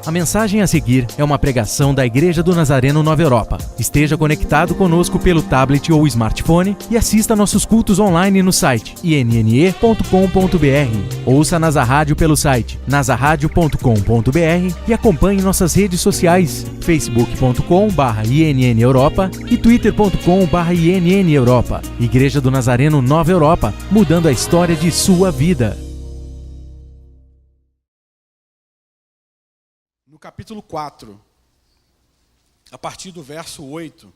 A mensagem a seguir é uma pregação da Igreja do Nazareno Nova Europa. Esteja conectado conosco pelo tablet ou smartphone e assista nossos cultos online no site inne.com.br. Ouça Nasa Rádio pelo site nasaradio.com.br e acompanhe nossas redes sociais facebook.com/INN Europa e twitter.com/INN Europa. Igreja do Nazareno Nova Europa, mudando a história de sua vida. No capítulo 4, a partir do verso 8,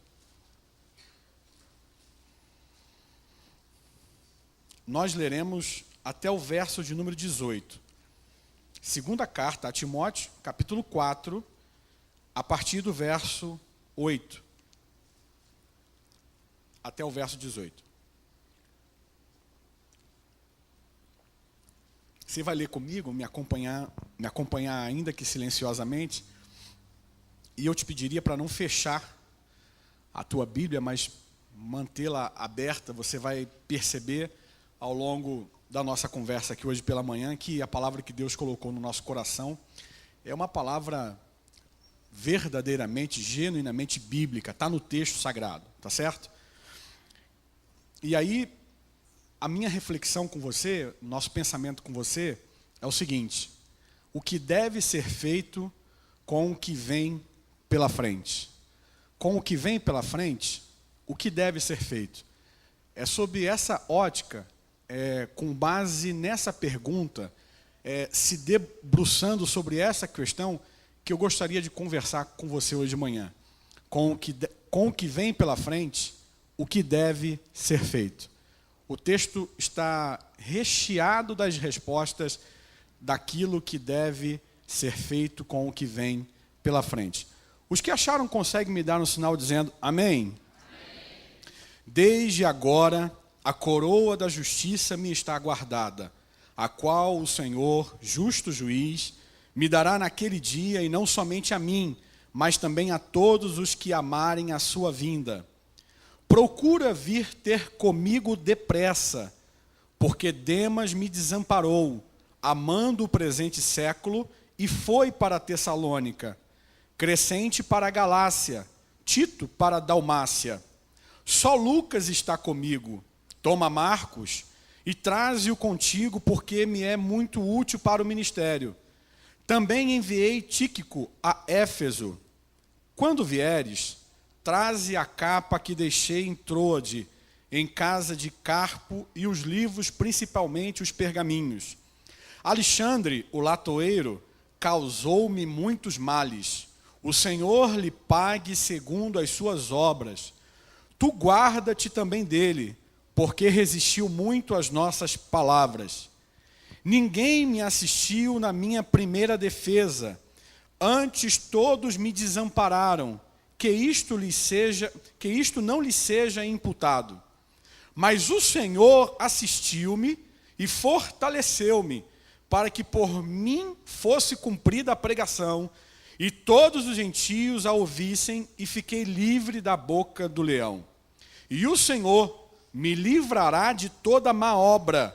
nós leremos até o verso de número 18. Segunda carta a Timóteo, capítulo 4, a partir do verso 8, até o verso 18. Você vai ler comigo, me acompanhar ainda que silenciosamente, e eu te pediria para não fechar a tua Bíblia, mas mantê-la aberta. Você vai perceber ao longo da nossa conversa aqui hoje pela manhã que a palavra que Deus colocou no nosso coração é uma palavra verdadeiramente, genuinamente bíblica, está no texto sagrado, tá certo? E aí, a minha reflexão com você, nosso pensamento com você, é o seguinte: o que deve ser feito com o que vem pela frente? Com o que vem pela frente, o que deve ser feito? É sob essa ótica, com base nessa pergunta, se debruçando sobre essa questão, que eu gostaria de conversar com você hoje de manhã. Com o que vem pela frente, o que deve ser feito? O texto está recheado das respostas daquilo que deve ser feito com o que vem pela frente. Os que acharam conseguem me dar um sinal dizendo amém? Desde agora a coroa da justiça me está guardada, a qual o Senhor, justo juiz, me dará naquele dia, e não somente a mim, mas também a todos os que amarem a sua vinda. Procura vir ter comigo depressa, porque Demas me desamparou, amando o presente século, e foi para a Tessalônica. Crescente para a Galácia, Tito para a Dalmácia. Só Lucas está comigo. Toma Marcos e traze-o contigo, porque me é muito útil para o ministério. Também enviei Tíquico a Éfeso. Quando vieres, traze a capa que deixei em Troade, em casa de Carpo, e os livros, principalmente os pergaminhos. Alexandre, o latoeiro, causou-me muitos males. O Senhor lhe pague segundo as suas obras. Tu guarda-te também dele, porque resistiu muito às nossas palavras. Ninguém me assistiu na minha primeira defesa. Antes todos me desampararam. Que isto não lhe seja imputado. Mas o Senhor assistiu-me e fortaleceu-me, para que por mim fosse cumprida a pregação, e todos os gentios a ouvissem, e fiquei livre da boca do leão. E o Senhor me livrará de toda má obra,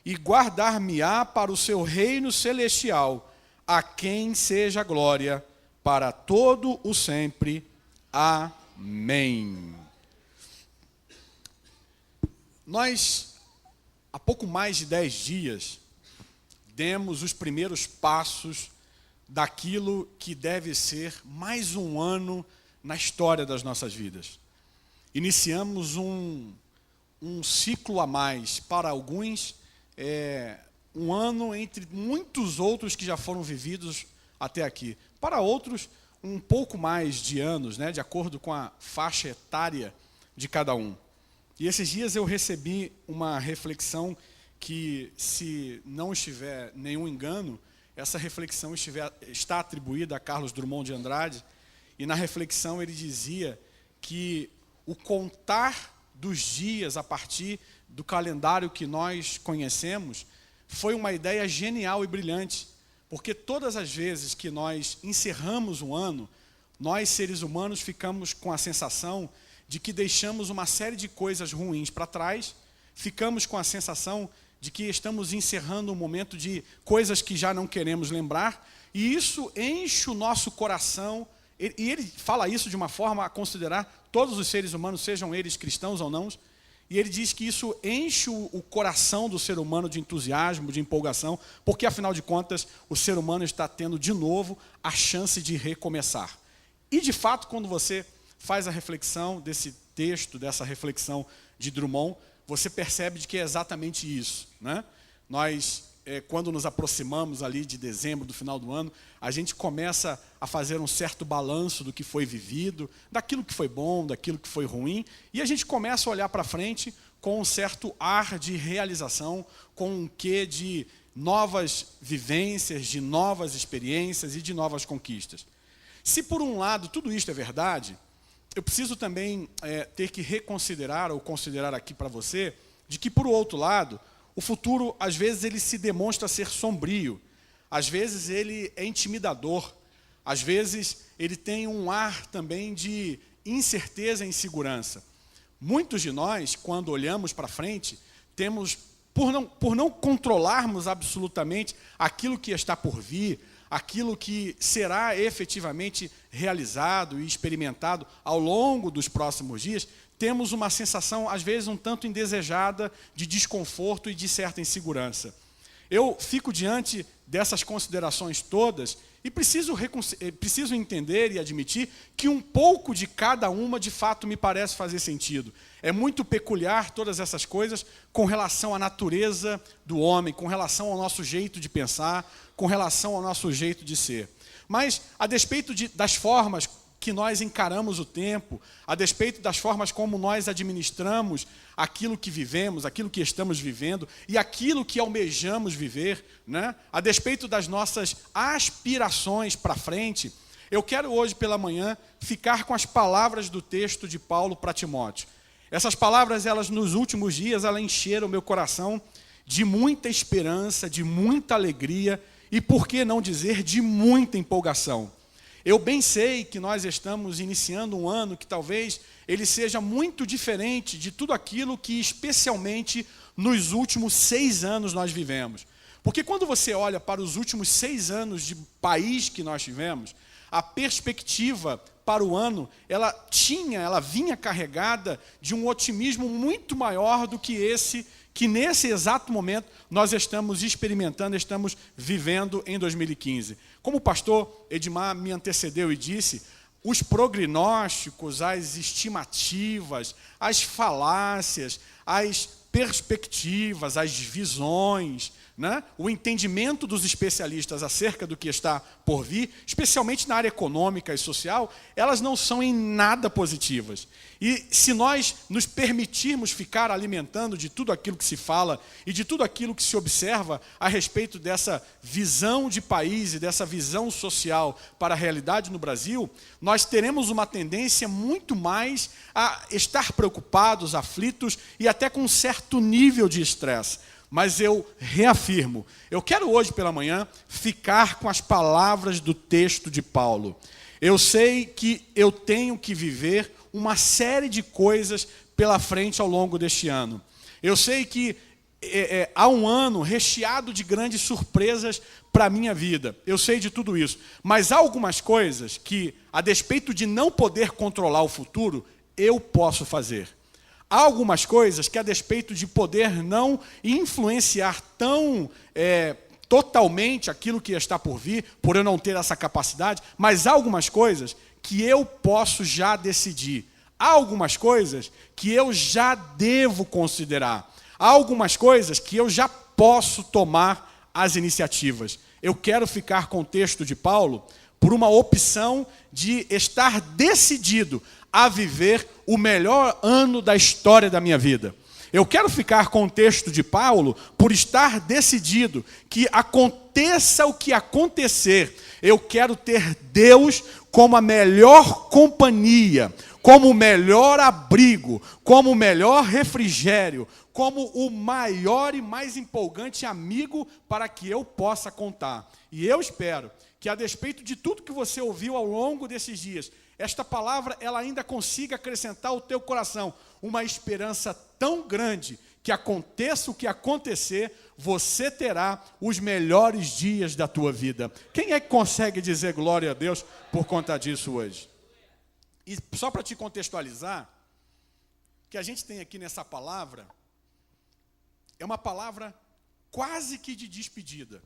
e guardar-me-á para o seu reino celestial, a quem seja glória para todo o sempre. Amém. Nós, há pouco mais de 10 dias, demos os primeiros passos daquilo que deve ser mais um ano na história das nossas vidas. Iniciamos um ciclo a mais. Para alguns, um ano entre muitos outros que já foram vividos até aqui. Para outros, um pouco mais de anos, de acordo com a faixa etária de cada um. E esses dias eu recebi uma reflexão que, se não estiver nenhum engano, essa reflexão está atribuída a Carlos Drummond de Andrade, e na reflexão ele dizia que o contar dos dias a partir do calendário que nós conhecemos foi uma ideia genial e brilhante. Porque todas as vezes que nós encerramos um ano, nós, seres humanos, ficamos com a sensação de que deixamos uma série de coisas ruins para trás, ficamos com a sensação de que estamos encerrando um momento de coisas que já não queremos lembrar, e isso enche o nosso coração, e ele fala isso de uma forma a considerar todos os seres humanos, sejam eles cristãos ou não, e ele diz que isso enche o coração do ser humano de entusiasmo, de empolgação, porque, afinal de contas, o ser humano está tendo de novo a chance de recomeçar. E, de fato, quando você faz a reflexão desse texto, dessa reflexão de Drummond, você percebe de que é exatamente isso, né? Nós, quando nos aproximamos ali de dezembro, do final do ano, a gente começa a fazer um certo balanço do que foi vivido, daquilo que foi bom, daquilo que foi ruim, e a gente começa a olhar para frente com um certo ar de realização, com um quê de novas vivências, de novas experiências e de novas conquistas. Se, por um lado, tudo isto é verdade, eu preciso também ter que reconsiderar, ou considerar aqui para você, de que, por outro lado, o futuro, às vezes, ele se demonstra ser sombrio, às vezes ele é intimidador, às vezes ele tem um ar também de incerteza e insegurança. Muitos de nós, quando olhamos para frente, temos, por não controlarmos absolutamente aquilo que está por vir, aquilo que será efetivamente realizado e experimentado ao longo dos próximos dias, temos uma sensação, às vezes, um tanto indesejada de desconforto e de certa insegurança. Eu fico diante dessas considerações todas e preciso entender e admitir que um pouco de cada uma, de fato, me parece fazer sentido. É muito peculiar todas essas coisas com relação à natureza do homem, com relação ao nosso jeito de pensar, com relação ao nosso jeito de ser. Mas, a despeito das formas que nós encaramos o tempo, a despeito das formas como nós administramos aquilo que vivemos, aquilo que estamos vivendo e aquilo que almejamos viver, né? A despeito das nossas aspirações para frente, eu quero hoje pela manhã ficar com as palavras do texto de Paulo para Timóteo. Essas palavras, elas nos últimos dias, elas encheram o meu coração de muita esperança, de muita alegria e, por que não dizer, de muita empolgação. Eu bem sei que nós estamos iniciando um ano que talvez ele seja muito diferente de tudo aquilo que especialmente nos últimos 6 anos nós vivemos. Porque quando você olha para os últimos 6 anos de país que nós tivemos, a perspectiva para o ano, ela vinha carregada de um otimismo muito maior do que esse que nesse exato momento nós estamos experimentando, estamos vivendo em 2015. Como o pastor Edmar me antecedeu e disse, os prognósticos, as estimativas, as falácias, as perspectivas, as visões, né? O entendimento dos especialistas acerca do que está por vir, especialmente na área econômica e social, elas não são em nada positivas. E se nós nos permitirmos ficar alimentando de tudo aquilo que se fala e de tudo aquilo que se observa a respeito dessa visão de país e dessa visão social para a realidade no Brasil, nós teremos uma tendência muito mais a estar preocupados, aflitos e até com um certo nível de estresse. Mas eu reafirmo, eu quero hoje pela manhã ficar com as palavras do texto de Paulo. Eu sei que eu tenho que viver uma série de coisas pela frente ao longo deste ano. Eu sei que há um ano recheado de grandes surpresas para a minha vida. Eu sei de tudo isso. Mas há algumas coisas que, a despeito de não poder controlar o futuro, eu posso fazer. Há algumas coisas que, a despeito de poder não influenciar tão totalmente aquilo que está por vir, por eu não ter essa capacidade, mas há algumas coisas que eu posso já decidir. Há algumas coisas que eu já devo considerar. Há algumas coisas que eu já posso tomar as iniciativas. Eu quero ficar com o texto de Paulo por uma opção de estar decidido a viver o melhor ano da história da minha vida. Eu quero ficar com o texto de Paulo por estar decidido que aconteça o que acontecer, eu quero ter Deus como a melhor companhia, como o melhor abrigo, como o melhor refrigério, como o maior e mais empolgante amigo para que eu possa contar. E eu espero que, a despeito de tudo que você ouviu ao longo desses dias, esta palavra ela ainda consiga acrescentar ao teu coração uma esperança tão grande que aconteça o que acontecer, você terá os melhores dias da tua vida. Quem é que consegue dizer glória a Deus por conta disso hoje? E só para te contextualizar, que a gente tem aqui nessa palavra, é uma palavra quase que de despedida.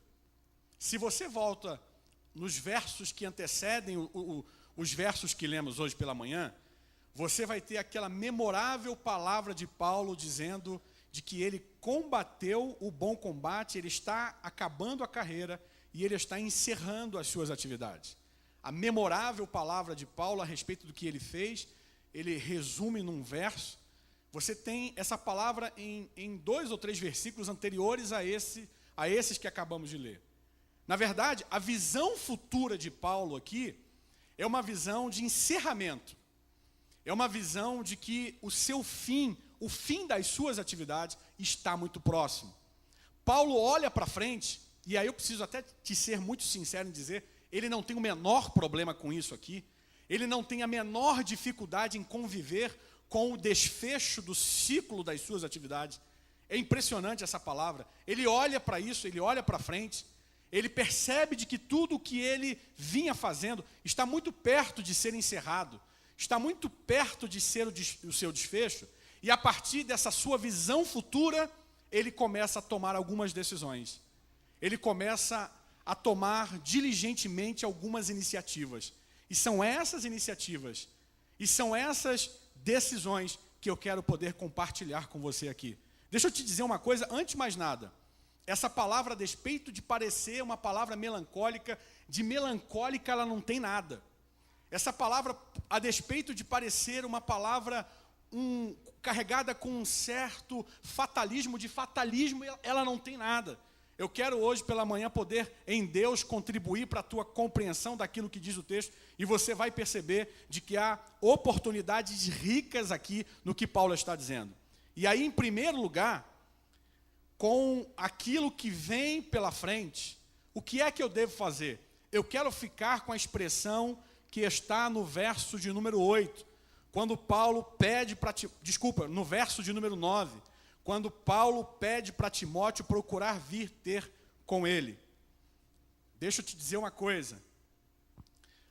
Se você volta nos versos que antecedem os versos que lemos hoje pela manhã, você vai ter aquela memorável palavra de Paulo dizendo de que ele combateu o bom combate, ele está acabando a carreira e ele está encerrando as suas atividades. A memorável palavra de Paulo a respeito do que ele fez, ele resume num verso. Você tem essa palavra em 2 ou 3 versículos anteriores a esses que acabamos de ler. Na verdade, a visão futura de Paulo aqui é uma visão de encerramento. É uma visão de que o seu fim, o fim das suas atividades, está muito próximo. Paulo olha para frente, e aí eu preciso até te ser muito sincero em dizer, ele não tem o menor problema com isso aqui, ele não tem a menor dificuldade em conviver com o desfecho do ciclo das suas atividades. É impressionante essa palavra. Ele olha para isso, ele olha para frente, ele percebe de que tudo o que ele vinha fazendo está muito perto de ser encerrado, está muito perto de ser o seu desfecho, e a partir dessa sua visão futura, ele começa a tomar algumas decisões. Ele começa a tomar diligentemente algumas iniciativas. E são essas iniciativas, e são essas decisões que eu quero poder compartilhar com você aqui. Deixa eu te dizer uma coisa, antes de mais nada. Essa palavra, a despeito de parecer uma palavra melancólica, de melancólica ela não tem nada. Essa palavra, a despeito de parecer uma palavra carregada com um certo fatalismo, de fatalismo ela não tem nada. Eu quero hoje pela manhã poder, em Deus, contribuir para a tua compreensão daquilo que diz o texto, e você vai perceber de que há oportunidades ricas aqui no que Paulo está dizendo. E aí, em primeiro lugar, com aquilo que vem pela frente, o que é que eu devo fazer? Eu quero ficar com a expressão que está no verso de número 8, quando Paulo pede para... no verso de número 9, quando Paulo pede para Timóteo procurar vir ter com ele. Deixa eu te dizer uma coisa.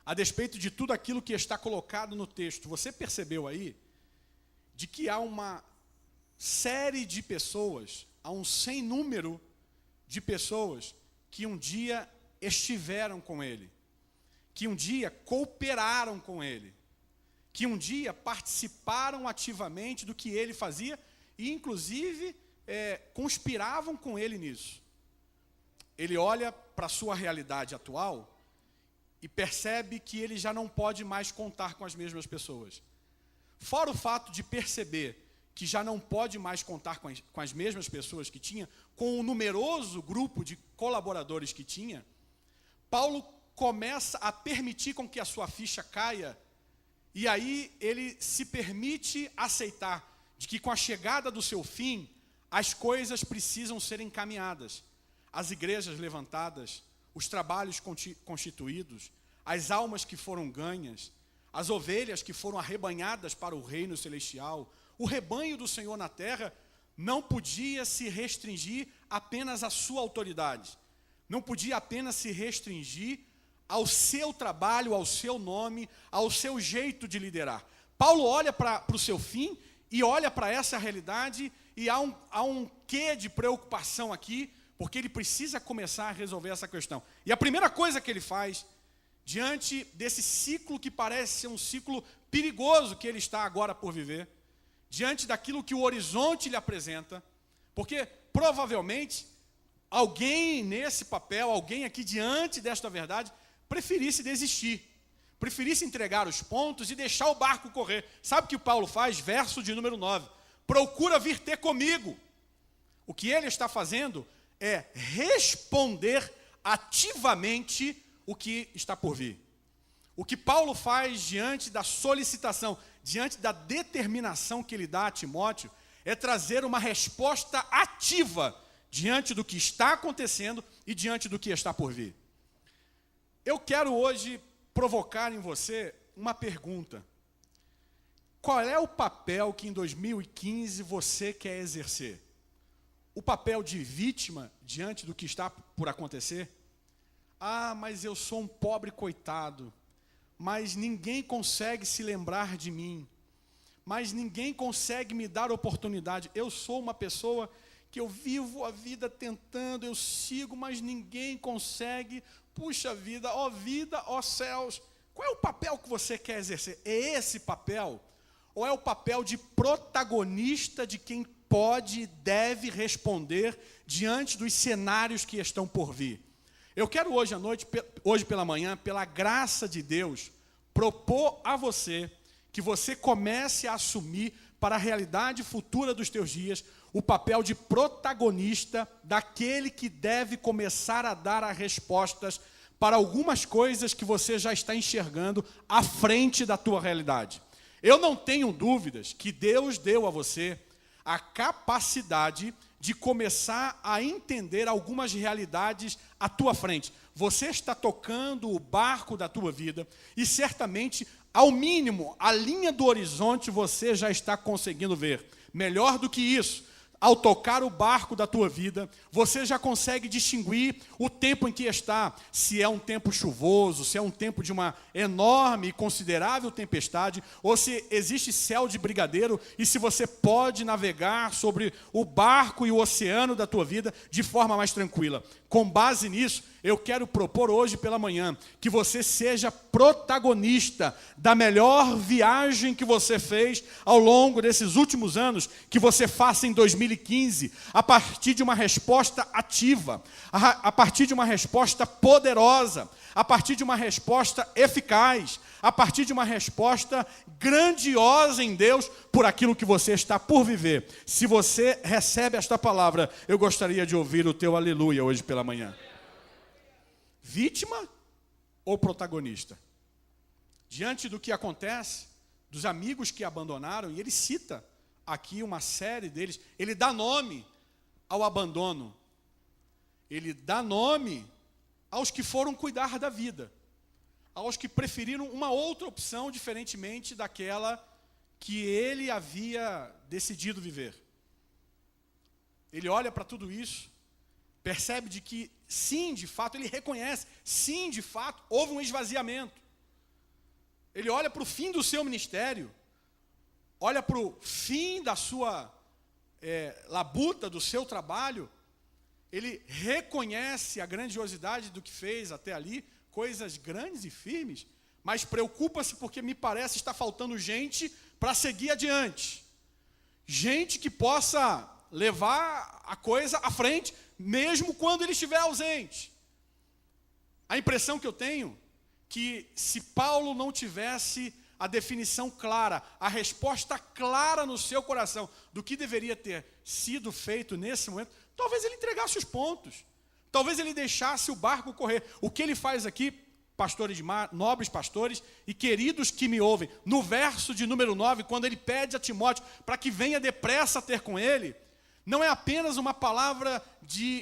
A despeito de tudo aquilo que está colocado no texto, você percebeu aí de que há uma série de pessoas, há um sem número de pessoas que um dia estiveram com ele, que um dia cooperaram com ele, que um dia participaram ativamente do que ele fazia e, inclusive, conspiravam com ele nisso. Ele olha para a sua realidade atual e percebe que ele já não pode mais contar com as mesmas pessoas. Fora o fato de perceber que já não pode mais contar com as mesmas pessoas que tinha, com o numeroso grupo de colaboradores que tinha, Paulo começa a permitir com que a sua ficha caia, e aí ele se permite aceitar de que com a chegada do seu fim, as coisas precisam ser encaminhadas. As igrejas levantadas, os trabalhos constituídos, as almas que foram ganhas, as ovelhas que foram arrebanhadas para o reino celestial, o rebanho do Senhor na terra não podia se restringir apenas à sua autoridade, não podia apenas se restringir ao seu trabalho, ao seu nome, ao seu jeito de liderar. Paulo olha para o seu fim e olha para essa realidade e há um quê de preocupação aqui, porque ele precisa começar a resolver essa questão. E a primeira coisa que ele faz, diante desse ciclo que parece ser um ciclo perigoso que ele está agora por viver, diante daquilo que o horizonte lhe apresenta, porque provavelmente alguém nesse papel, alguém aqui diante desta verdade, preferisse desistir, preferisse entregar os pontos e deixar o barco correr. Sabe o que o Paulo faz? Verso de número 9. Procura vir ter comigo. O que ele está fazendo é responder ativamente o que está por vir. O que Paulo faz diante da solicitação, diante da determinação que ele dá a Timóteo, é trazer uma resposta ativa diante do que está acontecendo e diante do que está por vir. Eu quero hoje provocar em você uma pergunta. Qual é o papel que em 2015 você quer exercer? o papel de vítima diante do que está por acontecer. Ah, mas eu sou um pobre coitado, mas ninguém consegue se lembrar de mim, mas ninguém consegue me dar oportunidade. Eu sou uma pessoa que eu vivo a vida tentando, eu sigo, mas ninguém consegue. Puxa vida, ó céus. Qual é o papel que você quer exercer? É esse papel? Ou é o papel de protagonista de quem pode e deve responder diante dos cenários que estão por vir? Eu quero hoje à noite, hoje pela manhã, pela graça de Deus, propor a você que você comece a assumir para a realidade futura dos teus dias o papel de protagonista daquele que deve começar a dar as respostas para algumas coisas que você já está enxergando à frente da tua realidade. Eu não tenho dúvidas que Deus deu a você a capacidade de começar a entender algumas realidades à tua frente. Você está tocando o barco da tua vida e certamente, ao mínimo, a linha do horizonte você já está conseguindo ver. Melhor do que isso, ao tocar o barco da tua vida, você já consegue distinguir o tempo em que está, se é um tempo chuvoso, se é um tempo de uma enorme e considerável tempestade, ou se existe céu de brigadeiro, e se você pode navegar sobre o barco e o oceano da tua vida de forma mais tranquila. Com base nisso, eu quero propor hoje pela manhã que você seja protagonista da melhor viagem que você fez ao longo desses últimos anos, que você faça em 2015, a partir de uma resposta ativa, a partir de uma resposta poderosa, a partir de uma resposta eficaz, a partir de uma resposta grandiosa em Deus por aquilo que você está por viver. Se você recebe esta palavra, eu gostaria de ouvir o teu aleluia hoje pela manhã. Vítima ou protagonista? Diante do que acontece, dos amigos que abandonaram, e ele cita aqui uma série deles, ele dá nome ao abandono, ele dá nome aos que foram cuidar da vida, aos que preferiram uma outra opção diferentemente daquela que ele havia decidido viver. Ele olha para tudo isso, percebe de que sim, de fato, ele reconhece, sim, de fato, houve um esvaziamento. Ele olha para o fim do seu ministério, olha para o fim da sua labuta, do seu trabalho, ele reconhece a grandiosidade do que fez até ali, coisas grandes e firmes, mas preocupa-se porque me parece está faltando gente para seguir adiante. Gente que possa levar a coisa à frente, mesmo quando ele estiver ausente. A impressão que eu tenho, que se Paulo não tivesse a definição clara, a resposta clara no seu coração do que deveria ter sido feito nesse momento, talvez ele entregasse os pontos, talvez ele deixasse o barco correr. O que ele faz aqui, pastores de mar, nobres pastores e queridos que me ouvem, no verso de número 9, quando ele pede a Timóteo para que venha depressa ter com ele, não é apenas uma palavra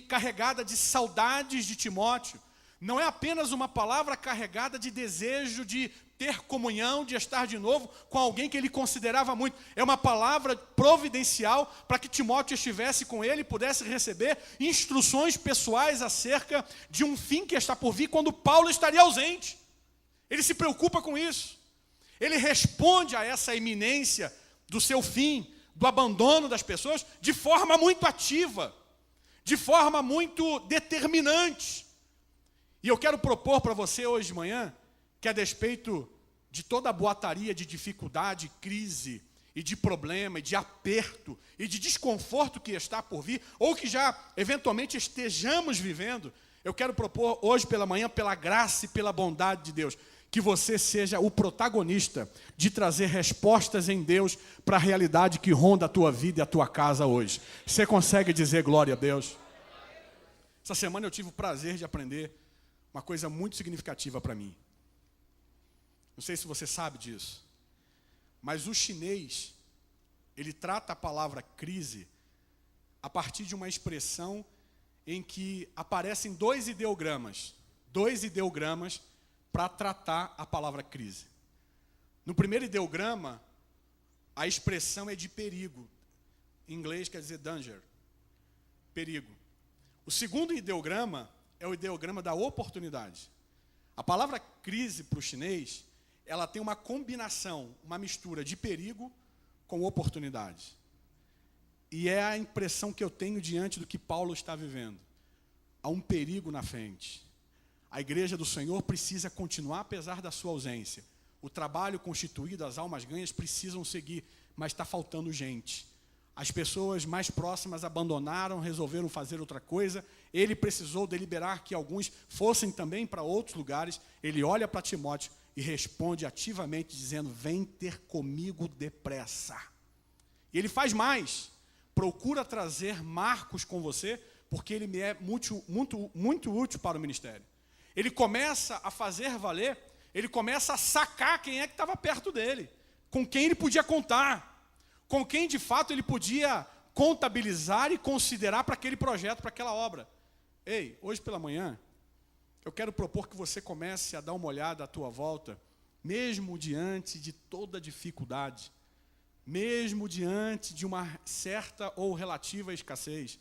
carregada de saudades de Timóteo, não é apenas uma palavra carregada de desejo de ter comunhão, de estar de novo com alguém que ele considerava muito. É uma palavra providencial para que Timóteo estivesse com ele e pudesse receber instruções pessoais acerca de um fim que está por vir quando Paulo estaria ausente. Ele se preocupa com isso. Ele responde a essa iminência do seu fim, do abandono das pessoas, de forma muito ativa, de forma muito determinante. E eu quero propor para você hoje de manhã, que a despeito de toda a boataria de dificuldade, crise, e de problema, e de aperto, e de desconforto que está por vir, ou que já eventualmente estejamos vivendo, eu quero propor hoje pela manhã, pela graça e pela bondade de Deus, que você seja o protagonista de trazer respostas em Deus para a realidade que ronda a tua vida e a tua casa hoje. Você consegue dizer glória a Deus? Essa semana eu tive o prazer de aprender uma coisa muito significativa para mim. Não sei se você sabe disso, mas o chinês, ele trata a palavra crise a partir de uma expressão em que aparecem dois ideogramas para tratar a palavra crise. No primeiro ideograma, a expressão é de perigo. Em inglês quer dizer danger. perigo. O segundo ideograma é o ideograma da oportunidade. A palavra crise para o chinês, ela tem uma combinação, uma mistura de perigo com oportunidade. E é a impressão que eu tenho diante do que Paulo está vivendo. Há um perigo na frente. A igreja do Senhor precisa continuar apesar da sua ausência. O trabalho constituído, as almas ganhas precisam seguir, mas está faltando gente. As pessoas mais próximas abandonaram, resolveram fazer outra coisa. Ele precisou deliberar que alguns fossem também para outros lugares. Ele olha para Timóteo e responde ativamente dizendo: vem ter comigo depressa. E ele faz mais. Procura trazer Marcos com você, porque ele me é muito útil para o ministério. Ele começa a fazer valer, ele começa a sacar quem é que estava perto dele, com quem ele podia contar, com quem de fato ele podia contabilizar e considerar para aquele projeto, para aquela obra. Ei, hoje pela manhã, eu quero propor que você comece a dar uma olhada à tua volta, mesmo diante de toda dificuldade, mesmo diante de uma certa ou relativa escassez.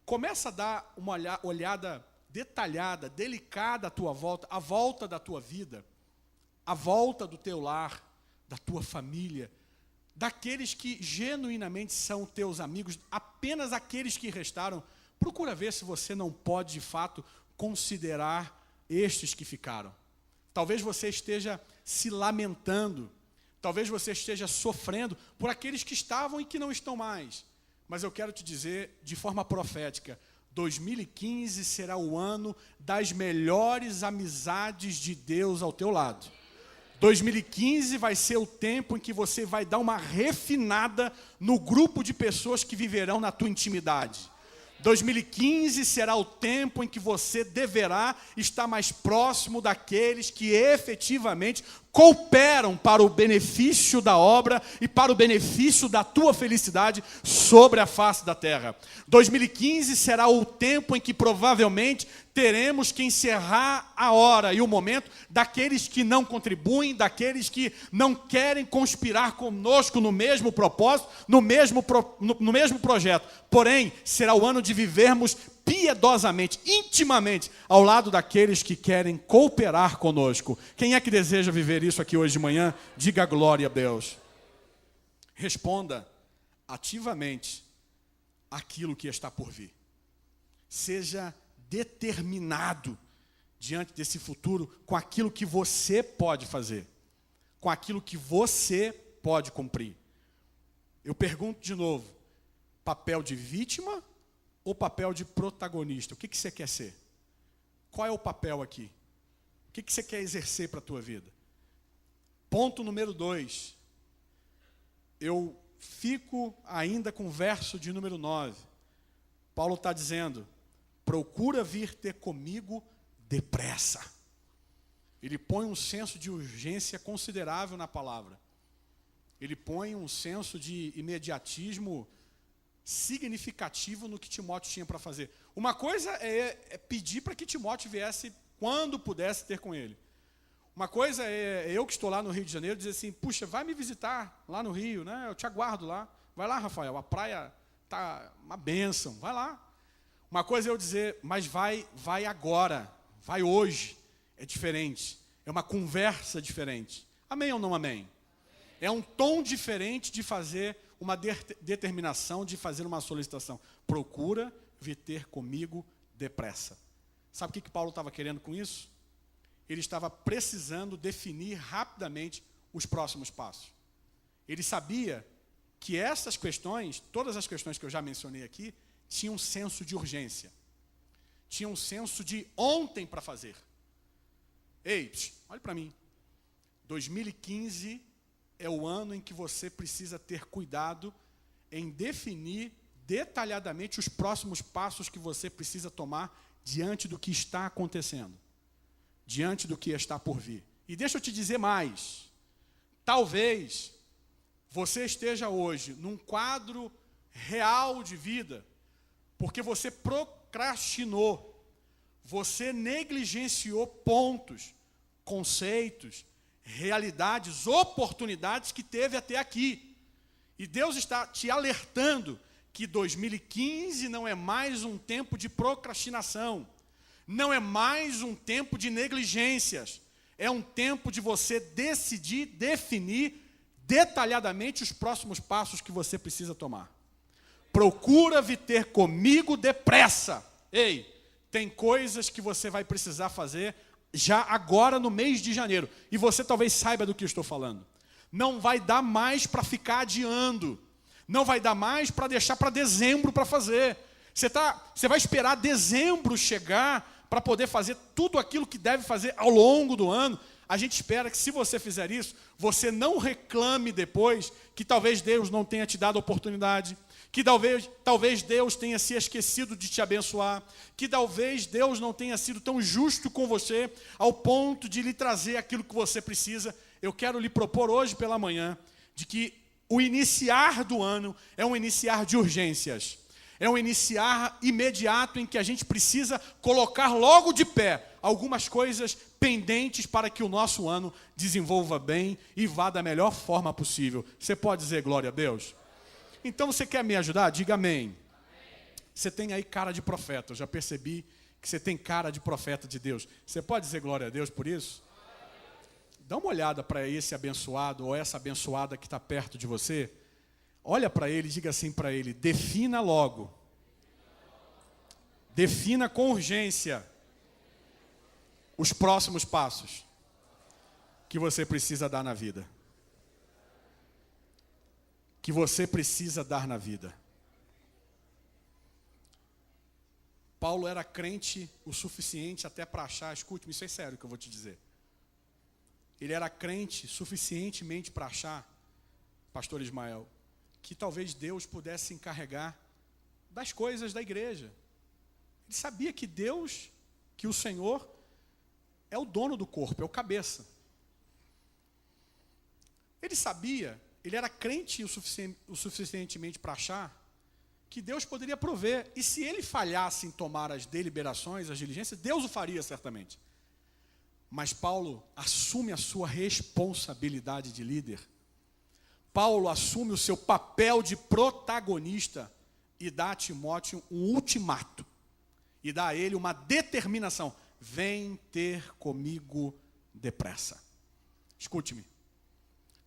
Começa a dar uma olhada detalhada, delicada à tua volta, à volta da tua vida, à volta do teu lar, da tua família, daqueles que genuinamente são teus amigos, apenas aqueles que restaram. Procura ver se você não pode, de fato, considerar estes que ficaram. Talvez você esteja se lamentando, talvez você esteja sofrendo por aqueles que estavam e que não estão mais. Mas eu quero te dizer, de forma profética, 2015 será o ano das melhores amizades de Deus ao teu lado. 2015 vai ser o tempo em que você vai dar uma refinada no grupo de pessoas que viverão na tua intimidade. 2015 será o tempo em que você deverá estar mais próximo daqueles que efetivamente cooperam para o benefício da obra e para o benefício da tua felicidade sobre a face da terra. 2015 será o tempo em que provavelmente teremos que encerrar a hora e o momento daqueles que não contribuem, daqueles que não querem conspirar conosco no mesmo propósito, no mesmo projeto. Porém, será o ano de vivermos piedosamente, intimamente, ao lado daqueles que querem cooperar conosco. Quem é que deseja viver isso aqui hoje de manhã? Diga glória a Deus. Responda ativamente aquilo que está por vir. Seja determinado diante desse futuro com aquilo que você pode fazer, com aquilo que você pode cumprir. Eu pergunto de novo, papel de vítima ou papel de protagonista? O que você quer ser? Qual é o papel aqui? O que você quer exercer para a tua vida? Ponto número 2. Eu fico ainda com o verso de número 9. Paulo está dizendo: procura vir ter comigo depressa. Ele põe um senso de urgência considerável na palavra. Ele põe um senso de imediatismo significativo no que Timóteo tinha para fazer. Uma coisa é pedir para que Timóteo viesse quando pudesse ter com ele. Uma coisa é eu que estou lá no Rio de Janeiro dizer assim: puxa, vai me visitar lá no Rio, né? Eu te aguardo lá. Vai lá, Rafael, a praia está uma bênção, vai lá. Uma coisa é eu dizer: mas vai agora, vai hoje. É diferente, é uma conversa diferente. Amém ou não amém? É um tom diferente de fazer uma determinação, de fazer uma solicitação. Procura vir ter comigo depressa. Sabe o que Paulo estava querendo com isso? Ele estava precisando definir rapidamente os próximos passos. Ele sabia que essas questões, todas as questões que eu já mencionei aqui, tinham um senso de urgência. Tinham um senso de ontem para fazer. Ei, olhe para mim. 2015 é o ano em que você precisa ter cuidado em definir detalhadamente os próximos passos que você precisa tomar diante do que está acontecendo, diante do que está por vir. E deixa eu te dizer mais. Talvez você esteja hoje num quadro real de vida porque você procrastinou, você negligenciou pontos, conceitos, realidades, oportunidades que teve até aqui. E Deus está te alertando que 2015 não é mais um tempo de procrastinação, não é mais um tempo de negligências, é um tempo de você decidir, definir detalhadamente os próximos passos que você precisa tomar. Procura vir ter comigo depressa. Ei, tem coisas que você vai precisar fazer já agora no mês de janeiro. E você talvez saiba do que eu estou falando. Não vai dar mais para ficar adiando. Não vai dar mais para deixar para dezembro para fazer. Você vai esperar dezembro chegar para poder fazer tudo aquilo que deve fazer ao longo do ano. A gente espera que, se você fizer isso, você não reclame depois que talvez Deus não tenha te dado a oportunidade, que talvez Deus tenha se esquecido de te abençoar, que talvez Deus não tenha sido tão justo com você ao ponto de lhe trazer aquilo que você precisa. Eu quero lhe propor hoje pela manhã de que o iniciar do ano é um iniciar de urgências. É um iniciar imediato em que a gente precisa colocar logo de pé algumas coisas pendentes para que o nosso ano desenvolva bem e vá da melhor forma possível. Você pode dizer glória a Deus? Então, você quer me ajudar? Diga amém. Você tem aí cara de profeta. Eu já percebi que você tem cara de profeta de Deus. Você pode dizer glória a Deus por isso? Dá uma olhada para esse abençoado ou essa abençoada que está perto de você. Olha para ele e diga assim para ele: defina logo. Defina com urgência os próximos passos que você precisa dar na vida. Que você precisa dar na vida. Paulo era crente o suficiente até para achar, escute-me, isso é sério que eu vou te dizer. Ele era crente suficientemente para achar, pastor Ismael, que talvez Deus pudesse se encarregar das coisas da igreja. Ele sabia que Deus, que o Senhor, é o dono do corpo, é o cabeça. Ele sabia, ele era crente o suficientemente para achar que Deus poderia prover. E se ele falhasse em tomar as deliberações, as diligências, Deus o faria certamente. Mas Paulo assume a sua responsabilidade de líder. Paulo assume o seu papel de protagonista e dá a Timóteo um ultimato. E dá a ele uma determinação. Vem ter comigo depressa. Escute-me.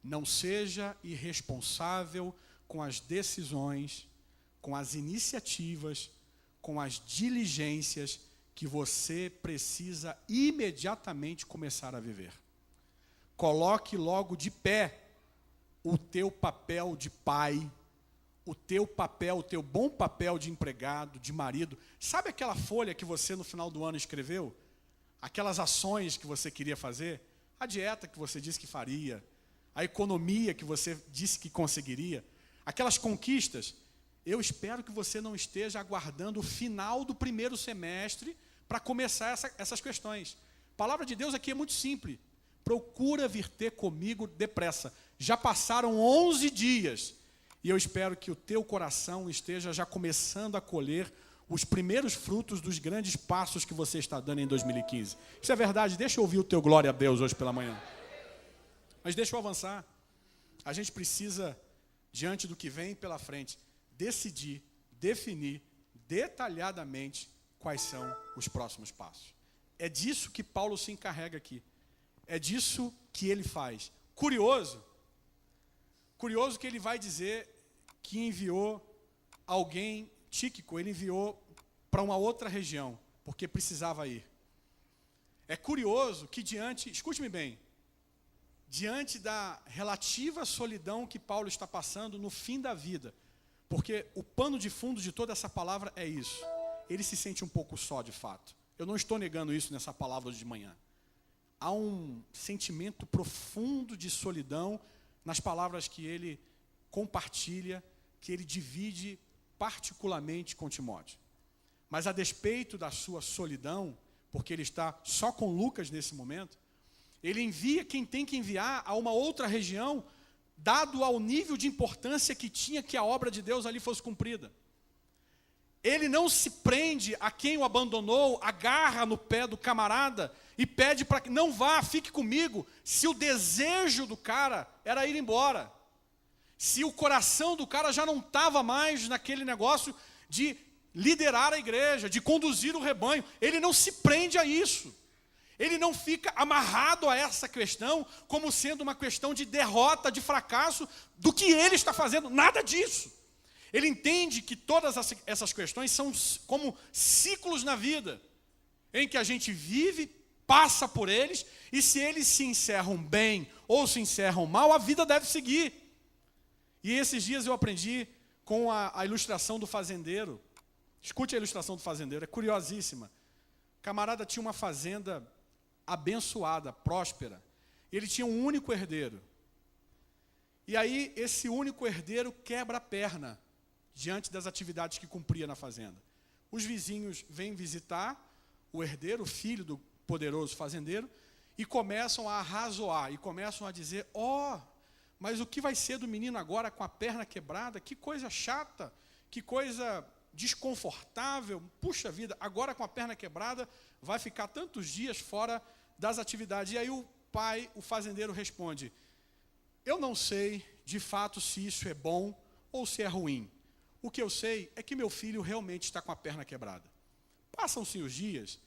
Não seja irresponsável com as decisões, com as iniciativas, com as diligências que você precisa imediatamente começar a viver. Coloque logo de pé o teu papel de pai, o teu bom papel de empregado, de marido. Sabe aquela folha que você no final do ano escreveu? Aquelas ações que você queria fazer? A dieta que você disse que faria? A economia que você disse que conseguiria? Aquelas conquistas? Eu espero que você não esteja aguardando o final do primeiro semestre para começar essas questões. A palavra de Deus aqui é muito simples. Procura vir ter comigo depressa. Já passaram 11 dias e eu espero que o teu coração esteja já começando a colher os primeiros frutos dos grandes passos que você está dando em 2015. Isso é verdade? Deixa eu ouvir o teu glória a Deus hoje pela manhã. Mas deixa eu avançar. A gente precisa, diante do que vem pela frente, decidir, definir detalhadamente quais são os próximos passos. É disso que Paulo se encarrega aqui. É disso que ele faz. Curioso que ele vai dizer que enviou alguém, Tíquico, ele enviou para uma outra região, porque precisava ir. É curioso que escute-me bem, diante da relativa solidão que Paulo está passando no fim da vida, porque o pano de fundo de toda essa palavra é isso. Ele se sente um pouco só, de fato. Eu não estou negando isso nessa palavra de manhã. Há um sentimento profundo de solidão nas palavras que ele compartilha, que ele divide particularmente com Timóteo. Mas a despeito da sua solidão, porque ele está só com Lucas nesse momento, ele envia quem tem que enviar a uma outra região, dado ao nível de importância que tinha que a obra de Deus ali fosse cumprida. Ele não se prende a quem o abandonou, agarra no pé do camarada e pede para que não vá, fique comigo, se o desejo do cara era ir embora. Se o coração do cara já não estava mais naquele negócio de liderar a igreja, de conduzir o rebanho, ele não se prende a isso. Ele não fica amarrado a essa questão como sendo uma questão de derrota, de fracasso, do que ele está fazendo, nada disso. Ele entende que todas essas questões são como ciclos na vida, em que a gente vive, passa por eles, e se eles se encerram bem ou se encerram mal, a vida deve seguir. E esses dias eu aprendi com a ilustração do fazendeiro. Escute a ilustração do fazendeiro, é curiosíssima. O camarada tinha uma fazenda abençoada, próspera. Ele tinha um único herdeiro. E aí, esse único herdeiro quebra a perna diante das atividades que cumpria na fazenda. Os vizinhos vêm visitar o herdeiro, o filho do poderoso fazendeiro, e começam a arrazoar, e começam a dizer, mas o que vai ser do menino agora com a perna quebrada? Que coisa chata, que coisa desconfortável, puxa vida, agora com a perna quebrada, vai ficar tantos dias fora das atividades. E aí o pai, o fazendeiro, responde, eu não sei, de fato, se isso é bom ou se é ruim. O que eu sei é que meu filho realmente está com a perna quebrada. Passam-se os dias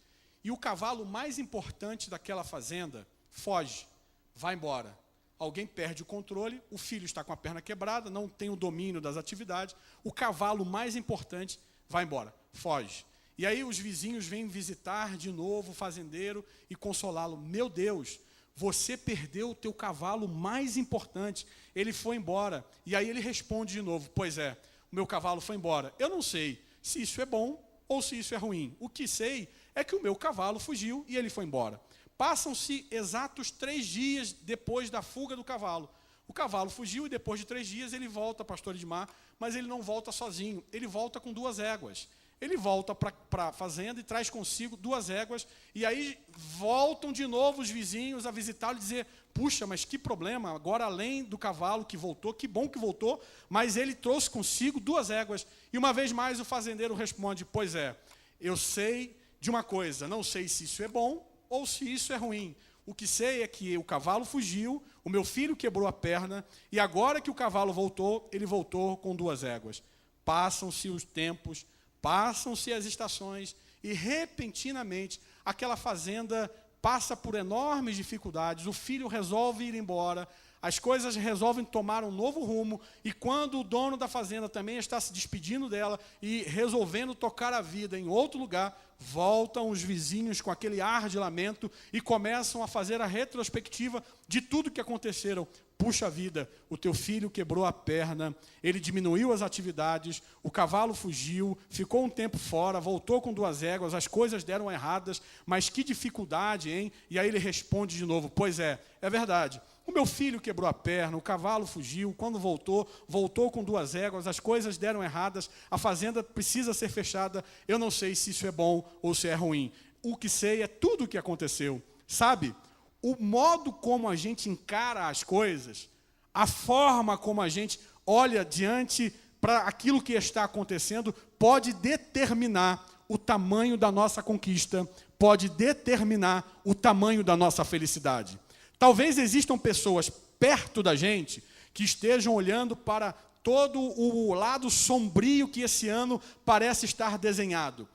e o cavalo mais importante daquela fazenda foge, vai embora. Alguém perde o controle, o filho está com a perna quebrada, não tem o domínio das atividades, o cavalo mais importante vai embora, foge. E aí os vizinhos vêm visitar de novo o fazendeiro e consolá-lo. Meu Deus, você perdeu o teu cavalo mais importante, ele foi embora. E aí ele responde de novo, pois é, o meu cavalo foi embora. Eu não sei se isso é bom ou se isso é ruim. O que sei é que o meu cavalo fugiu e ele foi embora. Passam-se exatos 3 dias depois da fuga do cavalo. O cavalo fugiu e depois de 3 dias ele volta, pastor Edmar, mas ele não volta sozinho, ele volta com 2 éguas. Ele volta para a fazenda e traz consigo 2 éguas, e aí voltam de novo os vizinhos a visitá-lo e dizer, puxa, mas que problema, agora além do cavalo que voltou, que bom que voltou, mas ele trouxe consigo 2 éguas. E uma vez mais o fazendeiro responde, pois é, eu sei de uma coisa, não sei se isso é bom ou se isso é ruim. O que sei é que o cavalo fugiu, o meu filho quebrou a perna, e agora que o cavalo voltou, ele voltou com 2 éguas. Passam-se os tempos, passam-se as estações, e repentinamente aquela fazenda passa por enormes dificuldades, o filho resolve ir embora, as coisas resolvem tomar um novo rumo, e quando o dono da fazenda também está se despedindo dela e resolvendo tocar a vida em outro lugar, voltam os vizinhos com aquele ar de lamento e começam a fazer a retrospectiva de tudo que aconteceram. Puxa vida, o teu filho quebrou a perna, ele diminuiu as atividades, o cavalo fugiu, ficou um tempo fora, voltou com 2 éguas, as coisas deram erradas, mas que dificuldade, hein? E aí ele responde de novo, pois é verdade. O meu filho quebrou a perna, o cavalo fugiu, quando voltou com 2 éguas, as coisas deram erradas, a fazenda precisa ser fechada, eu não sei se isso é bom ou se é ruim. O que sei é tudo o que aconteceu. Sabe, o modo como a gente encara as coisas, a forma como a gente olha diante para aquilo que está acontecendo, pode determinar o tamanho da nossa conquista, pode determinar o tamanho da nossa felicidade. Talvez existam pessoas perto da gente que estejam olhando para todo o lado sombrio que esse ano parece estar desenhado.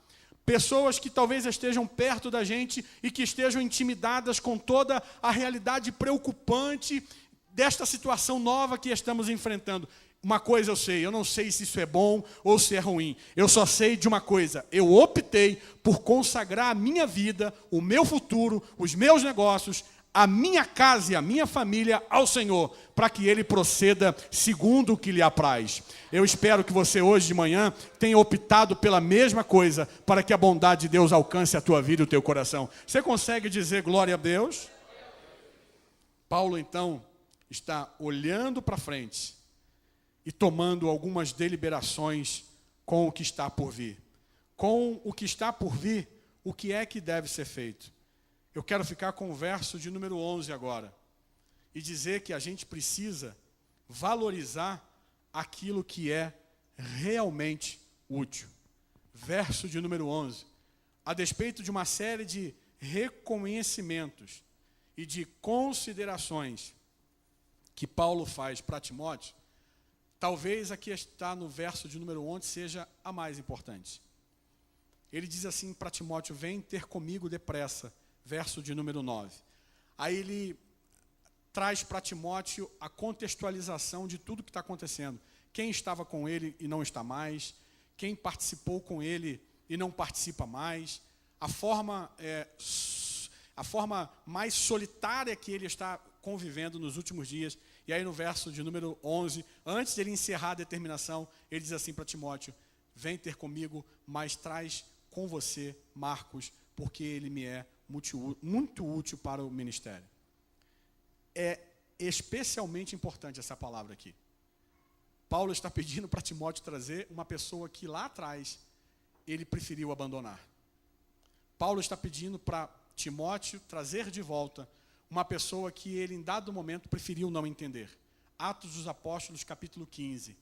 Pessoas que talvez estejam perto da gente e que estejam intimidadas com toda a realidade preocupante desta situação nova que estamos enfrentando. Uma coisa eu sei, eu não sei se isso é bom ou se é ruim. Eu só sei de uma coisa, eu optei por consagrar a minha vida, o meu futuro, os meus negócios, a minha casa e a minha família ao Senhor, para que Ele proceda segundo o que lhe apraz. Eu espero que você hoje de manhã tenha optado pela mesma coisa, para que a bondade de Deus alcance a tua vida e o teu coração. Você consegue dizer glória a Deus? Paulo, então, está olhando para frente e tomando algumas deliberações com o que está por vir. Com o que está por vir, o que é que deve ser feito? Eu quero ficar com o verso de número 11 agora, e dizer que a gente precisa valorizar aquilo que é realmente útil. Verso de número 11. A despeito de uma série de reconhecimentos e de considerações que Paulo faz para Timóteo, talvez aqui está no verso de número 11 seja a mais importante. Ele diz assim para Timóteo: vem ter comigo depressa, verso de número 9. Aí ele traz para Timóteo a contextualização de tudo que está acontecendo. Quem estava com ele e não está mais, quem participou com ele e não participa mais, a forma mais solitária que ele está convivendo nos últimos dias. E aí no verso de número 11, antes de ele encerrar a determinação, ele diz assim para Timóteo: vem ter comigo, mas traz com você Marcos, porque ele me é muito útil para o ministério. É especialmente importante essa palavra aqui. Paulo está pedindo para Timóteo trazer uma pessoa que lá atrás ele preferiu abandonar. Paulo está pedindo para Timóteo trazer de volta uma pessoa que ele, em dado momento, preferiu não entender. Atos dos Apóstolos, capítulo 15.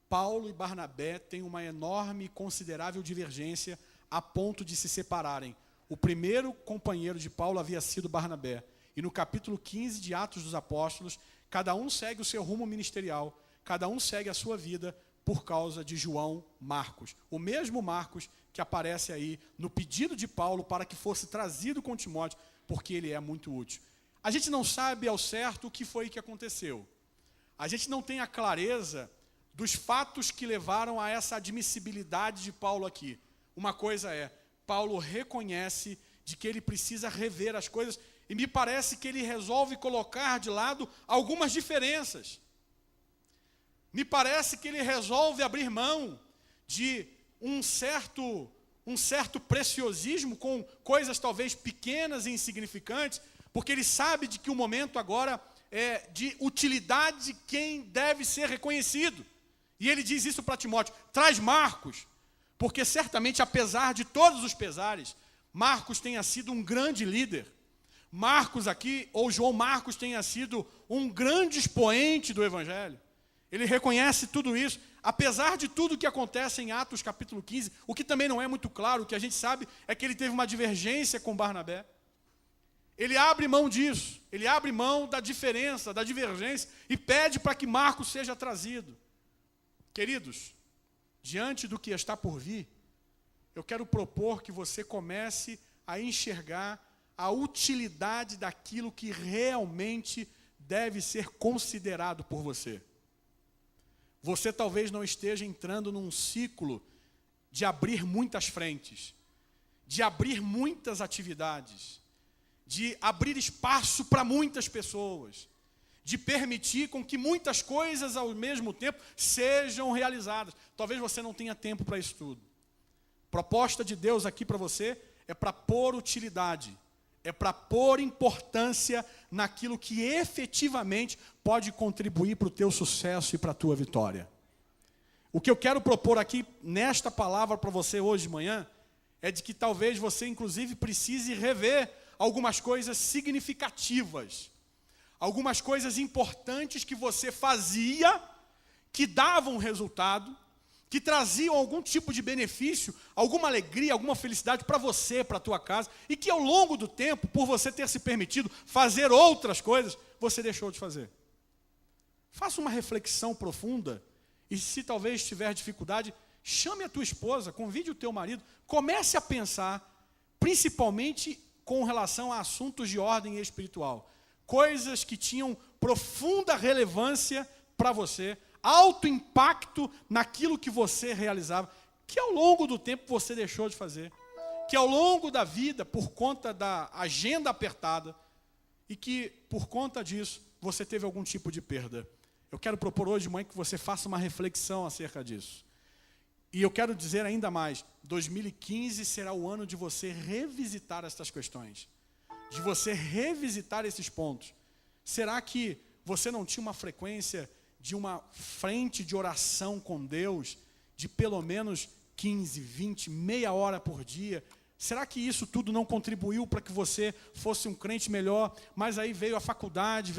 Paulo e Barnabé têm uma enorme e considerável divergência a ponto de se separarem. O primeiro companheiro de Paulo havia sido Barnabé. E no capítulo 15 de Atos dos Apóstolos, cada um segue o seu rumo ministerial, cada um segue a sua vida por causa de João Marcos. O mesmo Marcos que aparece aí no pedido de Paulo para que fosse trazido com Timóteo, porque ele é muito útil. A gente não sabe ao certo o que foi que aconteceu. A gente não tem a clareza dos fatos que levaram a essa admissibilidade de Paulo aqui. Uma coisa é, Paulo reconhece de que ele precisa rever as coisas, e me parece que ele resolve colocar de lado algumas diferenças. Me parece que ele resolve abrir mão de um certo preciosismo com coisas talvez pequenas e insignificantes, porque ele sabe de que o momento agora é de utilidade de quem deve ser reconhecido. E ele diz isso para Timóteo: traz Marcos, porque certamente, apesar de todos os pesares, Marcos tenha sido um grande líder. Marcos aqui, ou João Marcos, tenha sido um grande expoente do Evangelho. Ele reconhece tudo isso, apesar de tudo que acontece em Atos capítulo 15, o que também não é muito claro. O que a gente sabe é que ele teve uma divergência com Barnabé. Ele abre mão disso, ele abre mão da diferença, da divergência, e pede para que Marcos seja trazido. Queridos, diante do que está por vir, eu quero propor que você comece a enxergar a utilidade daquilo que realmente deve ser considerado por você. Você talvez não esteja entrando num ciclo de abrir muitas frentes, de abrir muitas atividades, de abrir espaço para muitas pessoas, de permitir com que muitas coisas ao mesmo tempo sejam realizadas. Talvez você não tenha tempo para isso tudo. A proposta de Deus aqui para você é para pôr utilidade, é para pôr importância naquilo que efetivamente pode contribuir para o teu sucesso e para a tua vitória. O que eu quero propor aqui nesta palavra para você hoje de manhã é de que talvez você inclusive precise rever algumas coisas significativas, algumas coisas importantes que você fazia, que davam resultado, que traziam algum tipo de benefício, alguma alegria, alguma felicidade para você, para a tua casa, e que ao longo do tempo, por você ter se permitido fazer outras coisas, você deixou de fazer. Faça uma reflexão profunda, e se talvez tiver dificuldade, chame a tua esposa, convide o teu marido, comece a pensar, principalmente com relação a assuntos de ordem espiritual, coisas que tinham profunda relevância para você, alto impacto naquilo que você realizava, que ao longo do tempo você deixou de fazer, que ao longo da vida, por conta da agenda apertada, e que por conta disso você teve algum tipo de perda. Eu quero propor hoje de manhã que você faça uma reflexão acerca disso. E eu quero dizer ainda mais, 2015 será o ano de você revisitar estas questões, de você revisitar esses pontos. Será que você não tinha uma frequência de uma frente de oração com Deus, de pelo menos 15, 20, meia hora por dia? Será que isso tudo não contribuiu para que você fosse um crente melhor? Mas aí veio a faculdade,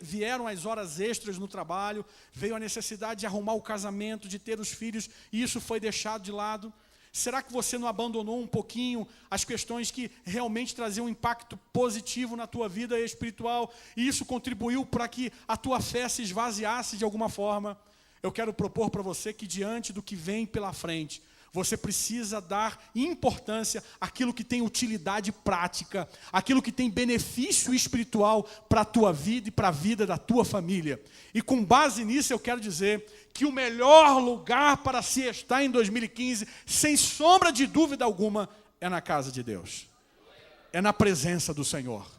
vieram as horas extras no trabalho, veio a necessidade de arrumar o casamento, de ter os filhos, e isso foi deixado de lado. Será que você não abandonou um pouquinho as questões que realmente traziam um impacto positivo na tua vida espiritual, e isso contribuiu para que a tua fé se esvaziasse de alguma forma? eu quero propor para você que diante do que vem pela frente, você precisa dar importância àquilo que tem utilidade prática, àquilo que tem benefício espiritual para a tua vida e para a vida da tua família. E com base nisso eu quero dizer que o melhor lugar para se estar em 2015, sem sombra de dúvida alguma, é na casa de Deus. É na presença do Senhor.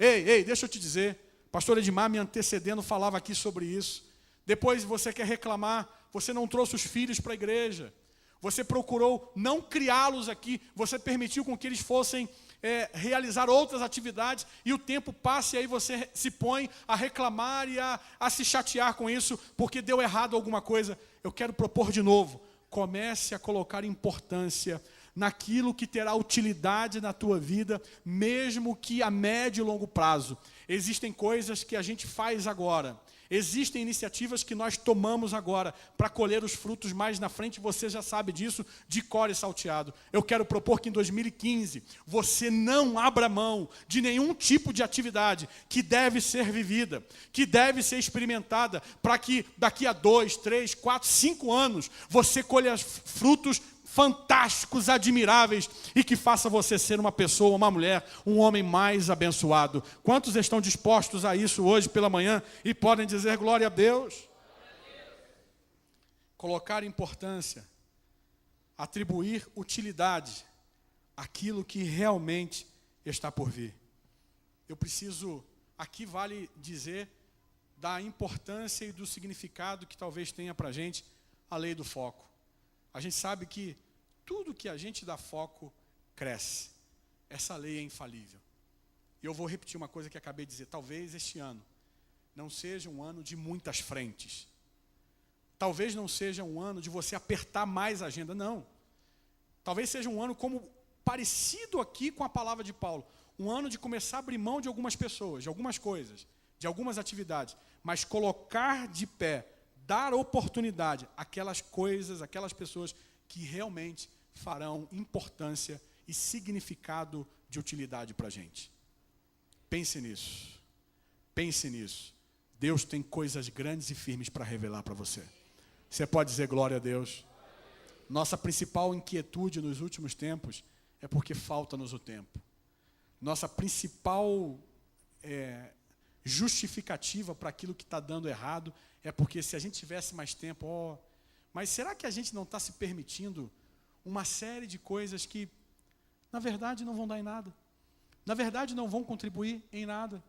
Ei, deixa eu te dizer, pastor Edmar me antecedendo falava aqui sobre isso. Depois você quer reclamar, você não trouxe os filhos para a igreja. Você procurou não criá-los aqui, você permitiu com que eles fossem realizar outras atividades, e o tempo passa e aí você se põe a reclamar e a se chatear com isso, porque deu errado alguma coisa. Eu quero propor de novo, comece a colocar importância naquilo que terá utilidade na tua vida, mesmo que a médio e longo prazo. Existem coisas que a gente faz agora, existem iniciativas que nós tomamos agora para colher os frutos mais na frente, você já sabe disso, de cor e salteado. Eu quero propor que em 2015 você não abra mão de nenhum tipo de atividade que deve ser vivida, que deve ser experimentada, para que daqui a 2, 3, 4, 5 anos você colha frutos fantásticos, admiráveis, e que faça você ser uma pessoa, uma mulher, um homem mais abençoado. Quantos estão dispostos a isso hoje pela manhã e podem dizer glória a Deus? Colocar importância, atribuir utilidade àquilo que realmente está por vir. Eu preciso, aqui vale dizer, da importância e do significado que talvez tenha para a gente a lei do foco. A gente sabe que tudo que a gente dá foco, cresce. Essa lei é infalível. E eu vou repetir uma coisa que acabei de dizer. Talvez este ano não seja um ano de muitas frentes. Talvez não seja um ano de você apertar mais a agenda, não. Talvez seja um ano como parecido aqui com a palavra de Paulo. Um ano de começar a abrir mão de algumas pessoas, de algumas coisas, de algumas atividades, mas colocar de pé, dar oportunidade àquelas coisas, àquelas pessoas que realmente farão importância e significado de utilidade para a gente. Pense nisso. Pense nisso. Deus tem coisas grandes e firmes para revelar para você. Você pode dizer glória a Deus? Nossa principal inquietude nos últimos tempos é porque falta-nos o tempo. Nossa principal justificativa para aquilo que está dando errado é porque se a gente tivesse mais tempo, mas será que a gente não está se permitindo uma série de coisas que, na verdade, não vão dar em nada? Na verdade, não vão contribuir em nada?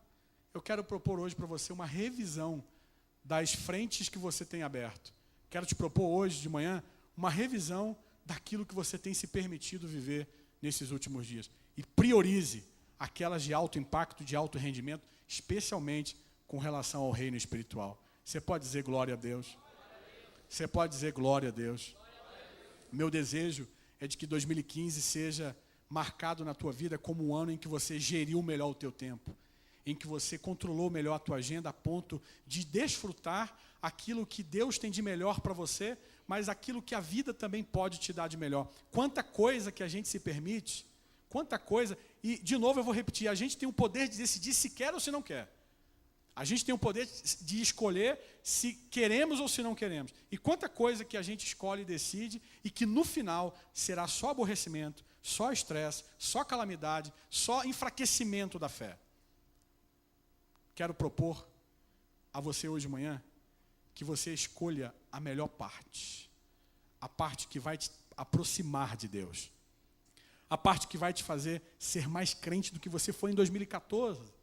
Eu quero propor hoje para você uma revisão das frentes que você tem aberto. Quero te propor hoje de manhã uma revisão daquilo que você tem se permitido viver nesses últimos dias. E priorize aquelas de alto impacto, de alto rendimento, especialmente com relação ao reino espiritual. Você pode dizer glória a Deus? Você pode dizer glória a Deus? Meu desejo é de que 2015 seja marcado na tua vida como um ano em que você geriu melhor o teu tempo, em que você controlou melhor a tua agenda a ponto de desfrutar aquilo que Deus tem de melhor para você, mas aquilo que a vida também pode te dar de melhor. Quanta coisa que a gente se permite, quanta coisa, e de novo eu vou repetir, a gente tem o poder de decidir se quer ou se não quer. A gente tem o poder de escolher se queremos ou se não queremos. E quanta coisa que a gente escolhe e decide e que no final será só aborrecimento, só estresse, só calamidade, só enfraquecimento da fé. Quero propor a você hoje de manhã que você escolha a melhor parte. A parte que vai te aproximar de Deus. A parte que vai te fazer ser mais crente do que você foi em 2014.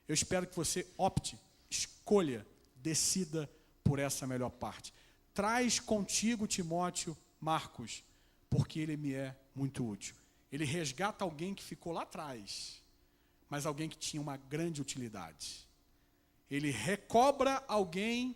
Eu espero que você opte, escolha, decida por essa melhor parte. Traz contigo, Timóteo, Marcos, porque ele me é muito útil. Ele resgata alguém que ficou lá atrás, mas alguém que tinha uma grande utilidade. Ele recobra alguém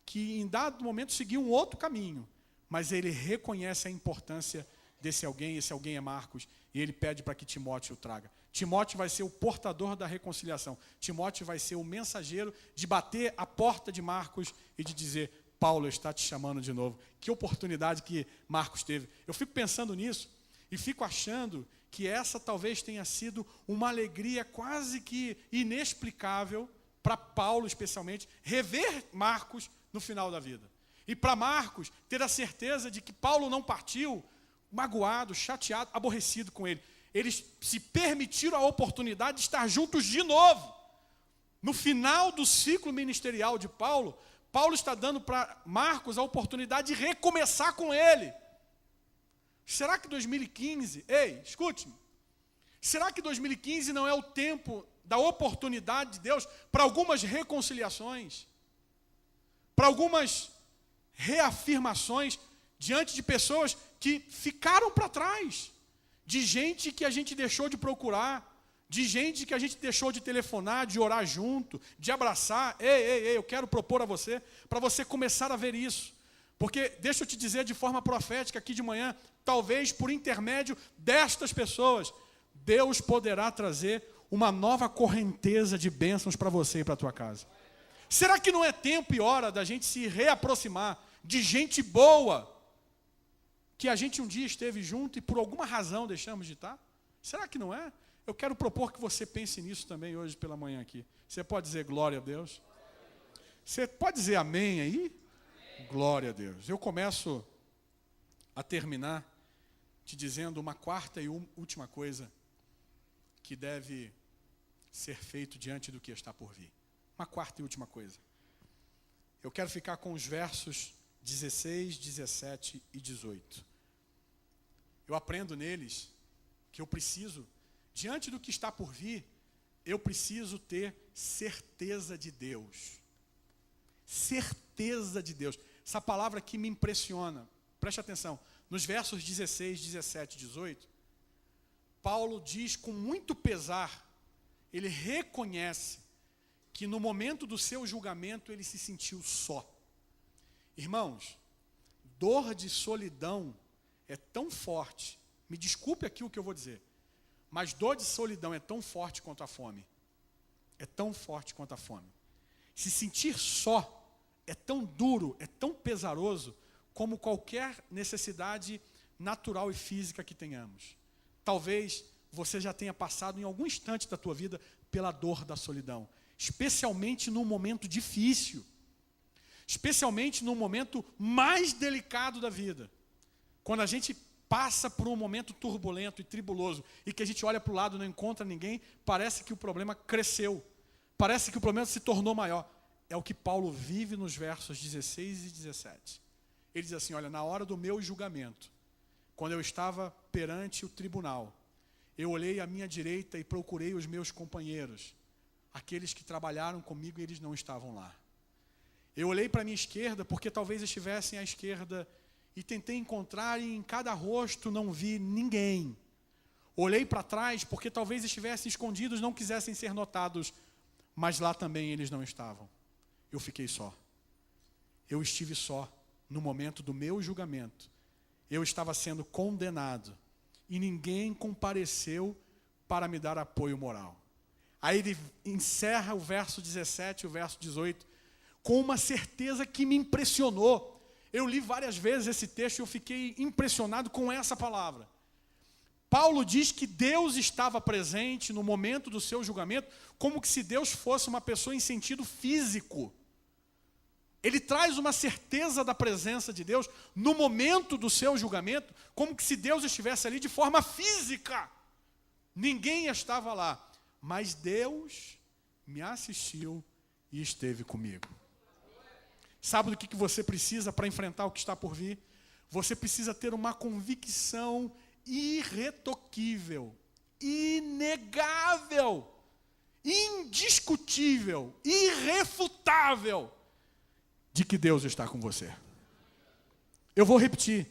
que em dado momento seguiu um outro caminho, mas ele reconhece a importância desse alguém, esse alguém é Marcos, e ele pede para que Timóteo o traga. Timóteo vai ser o portador da reconciliação. Timóteo vai ser o mensageiro de bater a porta de Marcos e de dizer, Paulo está te chamando de novo. Que oportunidade que Marcos teve. Eu fico pensando nisso e fico achando que essa talvez tenha sido uma alegria quase que inexplicável para Paulo especialmente, rever Marcos no final da vida. E para Marcos ter a certeza de que Paulo não partiu magoado, chateado, aborrecido com ele. Eles se permitiram a oportunidade de estar juntos de novo. No final do ciclo ministerial de Paulo, Paulo está dando para Marcos a oportunidade de recomeçar com ele. Será que 2015, escute-me, será que 2015 não é o tempo da oportunidade de Deus para algumas reconciliações, para algumas reafirmações diante de pessoas que ficaram para trás, de gente que a gente deixou de procurar, de gente que a gente deixou de telefonar, de orar junto, de abraçar. Eu quero propor a você, para você começar a ver isso. Porque, deixa eu te dizer de forma profética aqui de manhã, talvez por intermédio destas pessoas, Deus poderá trazer uma nova correnteza de bênçãos para você e para a tua casa. Será que não é tempo e hora da gente se reaproximar de gente boa, que a gente um dia esteve junto e por alguma razão deixamos de estar? Será que não é? Eu quero propor que você pense nisso também hoje pela manhã aqui. Você pode dizer glória a Deus? Você pode dizer amém aí? Glória a Deus. Eu começo a terminar te dizendo uma quarta e última coisa que deve ser feito diante do que está por vir. Uma quarta e última coisa. Eu quero ficar com os versos 16, 17 e 18. Eu aprendo neles que eu preciso, diante do que está por vir, eu preciso ter certeza de Deus. Certeza de Deus. Essa palavra aqui me impressiona. Preste atenção. Nos versos 16, 17 e 18, Paulo diz com muito pesar, ele reconhece que no momento do seu julgamento ele se sentiu só. Irmãos, dor de solidão é tão forte, me desculpe aqui o que eu vou dizer, mas dor de solidão é tão forte quanto a fome. É tão forte quanto a fome. Se sentir só é tão duro, é tão pesaroso, como qualquer necessidade natural e física que tenhamos. Talvez você já tenha passado em algum instante da tua vida pela dor da solidão, especialmente num momento difícil, especialmente num momento mais delicado da vida, quando a gente passa por um momento turbulento e tribuloso, e que a gente olha para o lado e não encontra ninguém, parece que o problema cresceu, parece que o problema se tornou maior. É o que Paulo vive nos versos 16 e 17. Ele diz assim, olha, na hora do meu julgamento, quando eu estava perante o tribunal, eu olhei à minha direita e procurei os meus companheiros, aqueles que trabalharam comigo e eles não estavam lá. Eu olhei para a minha esquerda, porque talvez estivessem à esquerda, e tentei encontrar, e em cada rosto não vi ninguém. Olhei para trás, porque talvez estivessem escondidos, não quisessem ser notados, mas lá também eles não estavam. Eu fiquei só. Eu estive só no momento do meu julgamento. Eu estava sendo condenado, e ninguém compareceu para me dar apoio moral. Aí ele encerra o verso 17 e o verso 18 com uma certeza que me impressionou. Eu li várias vezes esse texto e eu fiquei impressionado com essa palavra. Paulo diz que Deus estava presente no momento do seu julgamento, como que se Deus fosse uma pessoa em sentido físico. Ele traz uma certeza da presença de Deus no momento do seu julgamento, como que se Deus estivesse ali de forma física. Ninguém estava lá, mas Deus me assistiu e esteve comigo. Sabe do que você precisa para enfrentar o que está por vir? Você precisa ter uma convicção irretocável, inegável, indiscutível, irrefutável, de que Deus está com você. Eu vou repetir.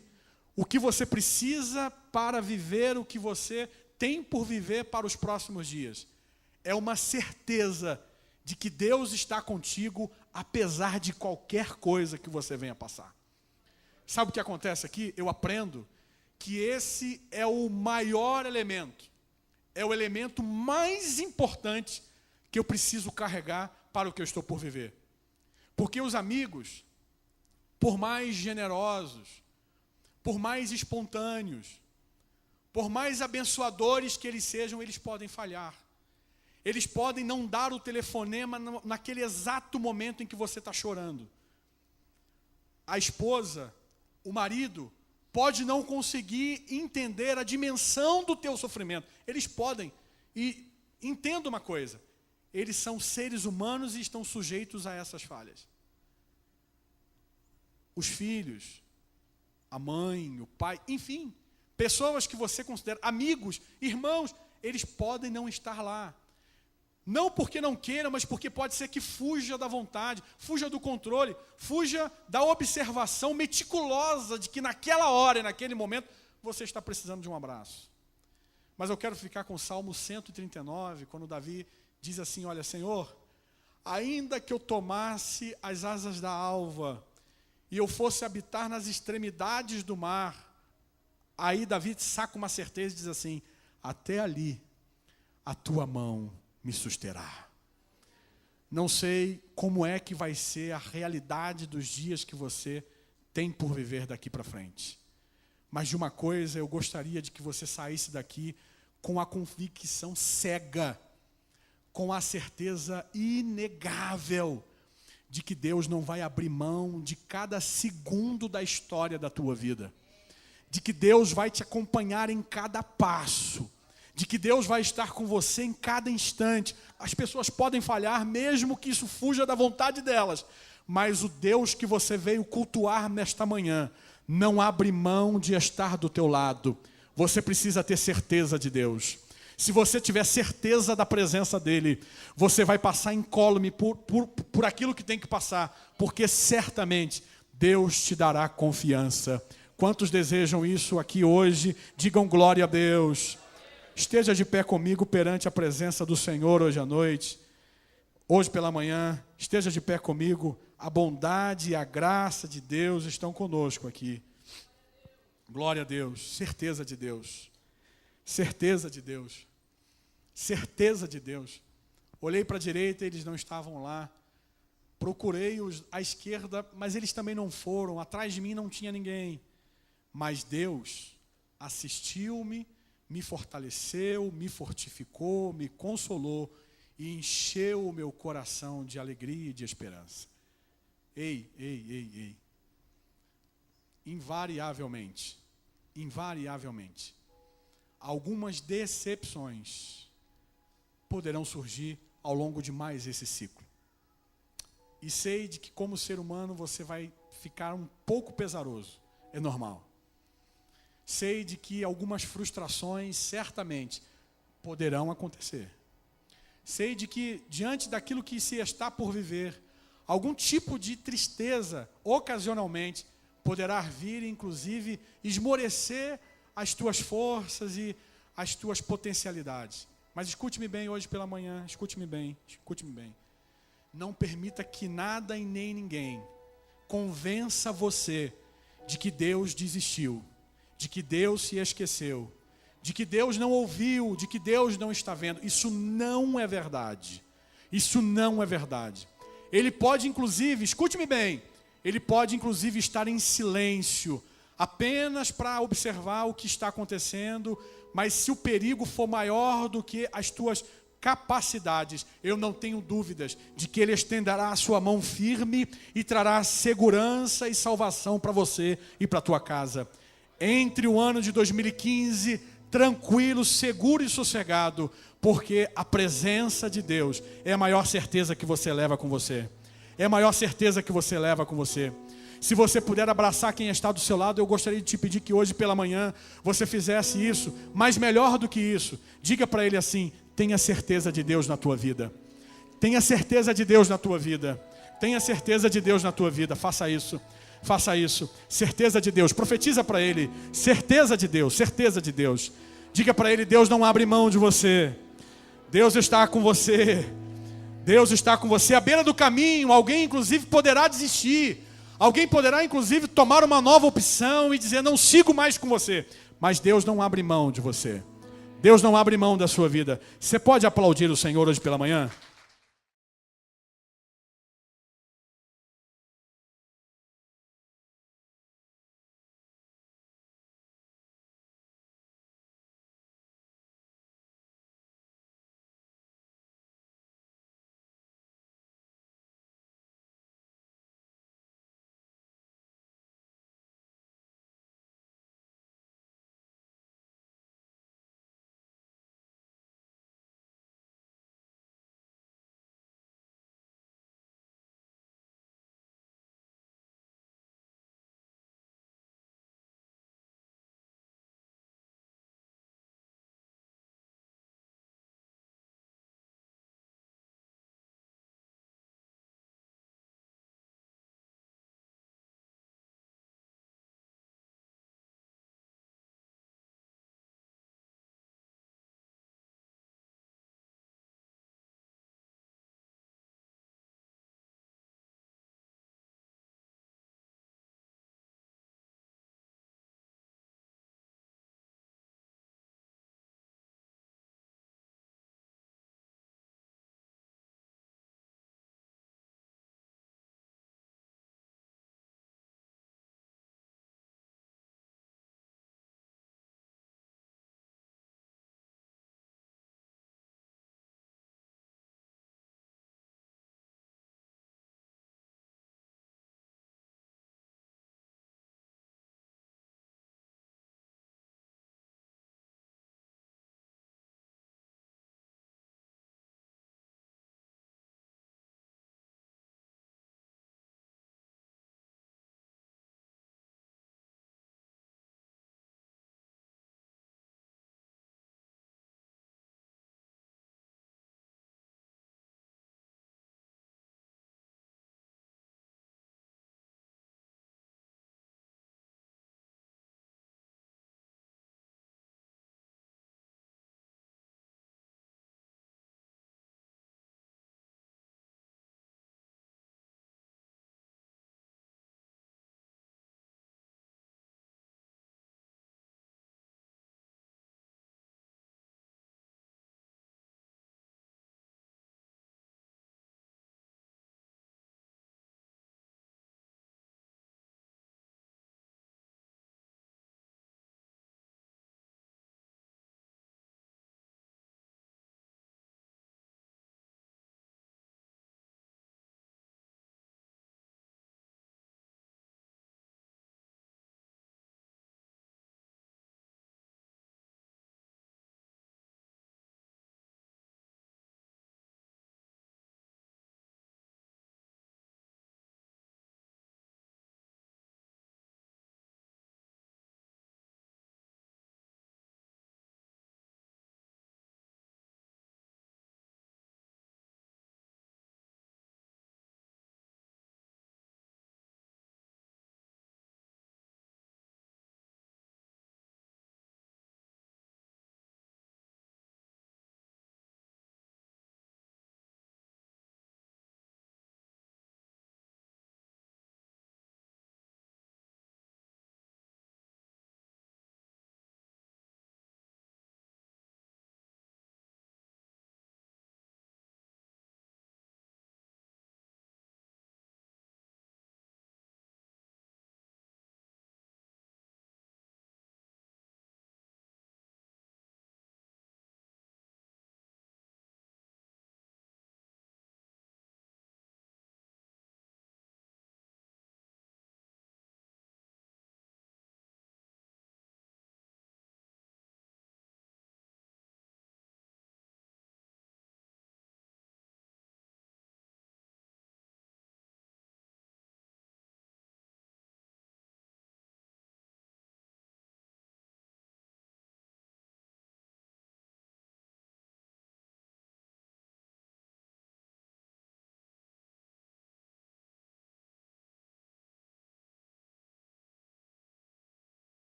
O que você precisa para viver o que você tem por viver para os próximos dias é uma certeza de que Deus está contigo, apesar de qualquer coisa que você venha passar. Sabe o que acontece aqui? Eu aprendo que esse é o maior elemento, é o elemento mais importante que eu preciso carregar para o que eu estou por viver. Porque os amigos, por mais generosos, por mais espontâneos, por mais abençoadores que eles sejam, eles podem falhar. Eles podem não dar o telefonema naquele exato momento em que você está chorando. a esposa, o marido, pode não conseguir entender a dimensão do teu sofrimento. Eles podem. E entenda uma coisa, eles são seres humanos e estão sujeitos a essas falhas. Os filhos, a mãe, o pai, enfim, pessoas que você considera amigos, irmãos, eles podem não estar lá. Não porque não queiram, mas porque pode ser que fuja da vontade, fuja do controle, fuja da observação meticulosa de que naquela hora e naquele momento você está precisando de um abraço. Mas eu quero ficar com o Salmo 139, quando Davi diz assim, olha, Senhor, ainda que eu tomasse as asas da alva e eu fosse habitar nas extremidades do mar, aí Davi saca uma certeza e diz assim, até ali a tua mão me susterá. Não sei como é que vai ser a realidade dos dias que você tem por viver daqui para frente. Mas de uma coisa eu gostaria de que você saísse daqui com a convicção cega, com a certeza inegável de que Deus não vai abrir mão de cada segundo da história da tua vida. De que Deus vai te acompanhar em cada passo. De que Deus vai estar com você em cada instante. As pessoas podem falhar, mesmo que isso fuja da vontade delas. Mas o Deus que você veio cultuar nesta manhã, não abre mão de estar do teu lado. Você precisa ter certeza de Deus. Se você tiver certeza da presença dEle, você vai passar incólume por aquilo que tem que passar. Porque certamente Deus te dará confiança. Quantos desejam isso aqui hoje? Digam glória a Deus. Esteja de pé comigo perante a presença do Senhor hoje à noite. Hoje pela manhã, esteja de pé comigo. A bondade e a graça de Deus estão conosco aqui. Glória a Deus. Certeza de Deus. Certeza de Deus. Certeza de Deus. Olhei para a direita, eles não estavam lá. Procurei-os à esquerda, mas eles também não foram. Atrás de mim não tinha ninguém. Mas Deus assistiu-me, me fortaleceu, me fortificou, me consolou e encheu o meu coração de alegria e de esperança. Ei. Invariavelmente, algumas decepções poderão surgir ao longo de mais esse ciclo. E sei de que como ser humano você vai ficar um pouco pesaroso, é normal. Sei de que algumas frustrações certamente poderão acontecer. Sei de que diante daquilo que se está por viver, algum tipo de tristeza ocasionalmente poderá vir, inclusive, esmorecer as tuas forças e as tuas potencialidades. Mas escute-me bem hoje pela manhã, escute-me bem. Não permita que nada e nem ninguém convença você de que Deus desistiu, de que Deus se esqueceu, de que Deus não ouviu, de que Deus não está vendo. Isso não é verdade. Isso não é verdade. Ele pode inclusive, escute-me bem, ele pode inclusive estar em silêncio, apenas para observar o que está acontecendo, mas se o perigo for maior do que as tuas capacidades, eu não tenho dúvidas de que Ele estenderá a sua mão firme e trará segurança e salvação para você e para a tua casa. Entre o ano de 2015, tranquilo, seguro e sossegado, porque a presença de Deus é a maior certeza que você leva com você. É a maior certeza que você leva com você. Se você puder abraçar quem está do seu lado, eu gostaria de te pedir que hoje pela manhã você fizesse isso, mas melhor do que isso, diga para ele assim: tenha certeza de Deus na tua vida. Tenha certeza de Deus na tua vida. Tenha certeza de Deus na tua vida. Faça isso. Faça isso. Certeza de Deus. Profetiza para ele. Certeza de Deus. Certeza de Deus. Diga para ele: Deus não abre mão de você. Deus está com você. Deus está com você. À beira do caminho, alguém inclusive poderá desistir. Alguém poderá inclusive tomar uma nova opção e dizer: não sigo mais com você. Mas Deus não abre mão de você. Deus não abre mão da sua vida. Você pode aplaudir o Senhor hoje pela manhã?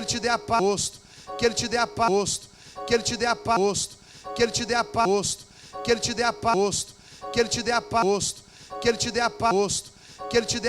Ele te dê a paz, que Ele te dê a paz, que Ele te dê a paz, que Ele te dê a paz, que Ele te dê a paz, que Ele te dê a paz, que Ele te dê a paz, que Ele te dê a